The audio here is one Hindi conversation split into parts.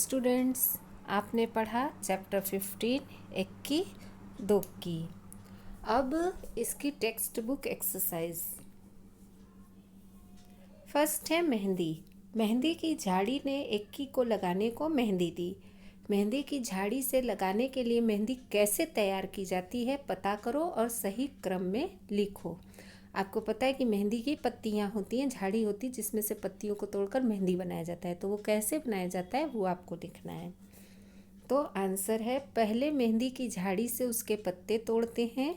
स्टूडेंट्स, आपने पढ़ा चैप्टर 15 इक्की दुक्की। अब इसकी टेक्स्ट बुक एक्सरसाइज। फर्स्ट है मेहंदी। मेहंदी की झाड़ी ने इक्की को लगाने को मेहंदी दी। मेहंदी की झाड़ी से लगाने के लिए मेहंदी कैसे तैयार की जाती है पता करो और सही क्रम में लिखो। आपको पता है कि मेहंदी की पत्तियां होती हैं, झाड़ी होती है जिसमें से पत्तियों को तोड़कर मेहंदी बनाया जाता है। तो वो कैसे बनाया जाता है वो आपको लिखना है। तो आंसर है, पहले मेहंदी की झाड़ी से उसके पत्ते तोड़ते हैं,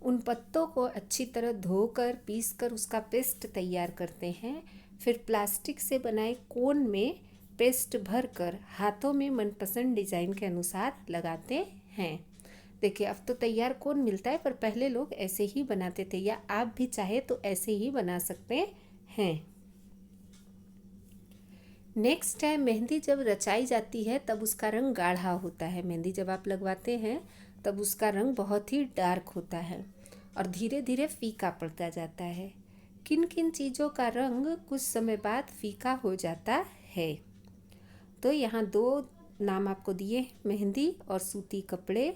उन पत्तों को अच्छी तरह धोकर पीसकर उसका पेस्ट तैयार करते हैं। फिर प्लास्टिक से बनाए कोन में पेस्ट भरकर हाथों में मनपसंद डिज़ाइन के अनुसार लगाते हैं। देखिए, अब तो तैयार कोन मिलता है, पर पहले लोग ऐसे ही बनाते थे, या आप भी चाहे तो ऐसे ही बना सकते हैं। नेक्स्ट है, मेहंदी जब रचाई जाती है तब उसका रंग गाढ़ा होता है। मेहंदी जब आप लगवाते हैं तब उसका रंग बहुत ही डार्क होता है और धीरे धीरे फीका पड़ता जाता है। किन किन चीज़ों का रंग कुछ समय बाद फीका हो जाता है? तो यहाँ दो नाम आपको दिए, मेहंदी और सूती कपड़े।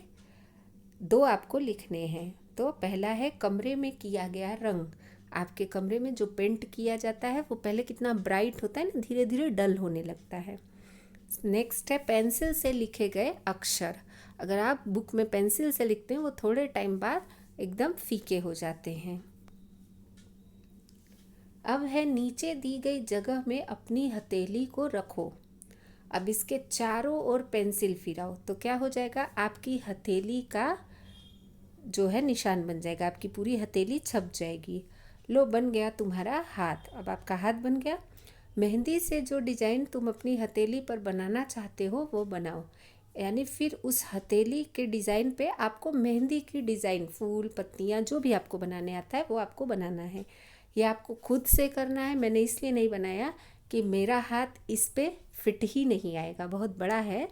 दो आपको लिखने हैं। तो पहला है कमरे में किया गया रंग। आपके कमरे में जो पेंट किया जाता है वो पहले कितना ब्राइट होता है ना, धीरे धीरे डल होने लगता है। नेक्स्ट है पेंसिल से लिखे गए अक्षर। अगर आप बुक में पेंसिल से लिखते हैं वो थोड़े टाइम बाद एकदम फीके हो जाते हैं। अब है नीचे दी गई जगह में अपनी हथेली को रखो। अब इसके चारों ओर पेंसिल फिराओ तो क्या हो जाएगा, आपकी हथेली का जो है निशान बन जाएगा, आपकी पूरी हथेली छप जाएगी। लो, बन गया तुम्हारा हाथ। अब आपका हाथ बन गया। मेहंदी से जो डिज़ाइन तुम अपनी हथेली पर बनाना चाहते हो वो बनाओ। यानी फिर उस हथेली के डिज़ाइन पे आपको मेहंदी की डिज़ाइन, फूल पत्तियाँ जो भी आपको बनाने आता है वो आपको बनाना है। ये आपको खुद से करना है। मैंने इसलिए नहीं बनाया कि मेरा हाथ इस पे फिट ही नहीं आएगा, बहुत बड़ा है,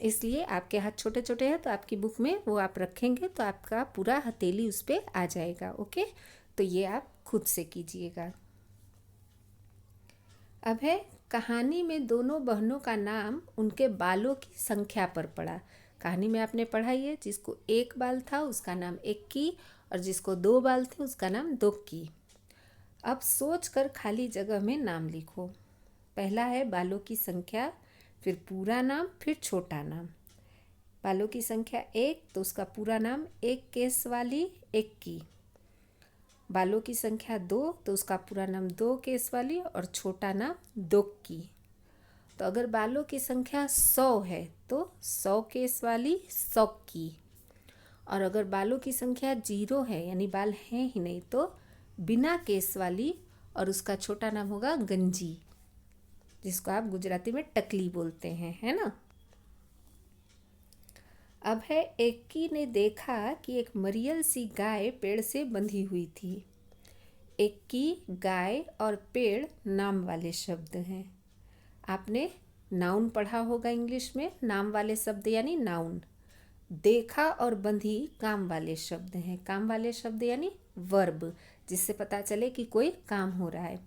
इसलिए आपके हाथ छोटे छोटे हैं। तो आपकी बुक में वो आप रखेंगे तो आपका पूरा हथेली उस पर आ जाएगा। ओके, तो ये आप खुद से कीजिएगा। अब है, कहानी में दोनों बहनों का नाम उनके बालों की संख्या पर पड़ा। कहानी में आपने पढ़ा है, जिसको एक बाल था उसका नाम इक्की और जिसको दो बाल थे उसका नाम दुक्की। अब सोच कर खाली जगह में नाम लिखो। पहला है बालों की संख्या, फिर पूरा नाम, फिर छोटा नाम। बालों की संख्या 1 तो उसका पूरा नाम एक केस वाली इक्की। बालों की संख्या 2 तो उसका पूरा नाम 2 केस वाली और छोटा नाम दुक्की। तो अगर बालों की संख्या 100 है तो 100 केस वाली सौक्की। और अगर बालों की संख्या 0 है यानी बाल हैं ही नहीं तो बिना केस वाली, और उसका छोटा नाम होगा गंजी, जिसको आप गुजराती में टकली बोलते हैं, है ना। अब है, इक्की ने देखा कि एक मरियल सी गाय पेड़ से बंधी हुई थी। इक्की, गाय और पेड़ नाम वाले शब्द हैं। आपने नाउन पढ़ा होगा इंग्लिश में, नाम वाले शब्द यानी नाउन। देखा और बंधी काम वाले शब्द हैं। काम वाले शब्द यानी वर्ब, जिससे पता चले कि कोई काम हो रहा है।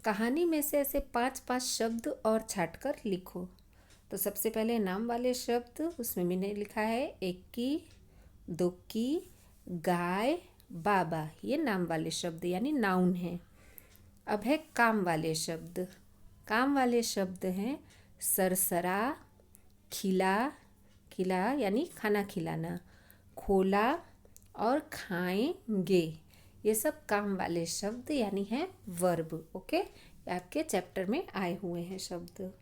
कहानी में से ऐसे 5-5 शब्द और छांटकर लिखो। तो सबसे पहले नाम वाले शब्द, उसमें मैंने लिखा है इक्की, दुक्की, गाय, बाबा। ये नाम वाले शब्द यानी नाउन है। अब है काम वाले शब्द। काम वाले शब्द हैं सरसरा, खिला, खिला यानी खाना खिलाना, खोला और खाएंगे। ये सब काम वाले शब्द यानी है वर्ब। ओके, आपके चैप्टर में आए हुए हैं शब्द।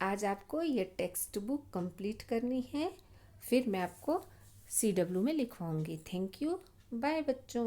आज आपको ये टेक्स्ट बुक कंप्लीट करनी है, फिर मैं आपको CW में लिखवाऊंगी। थैंक यू, बाय बच्चों।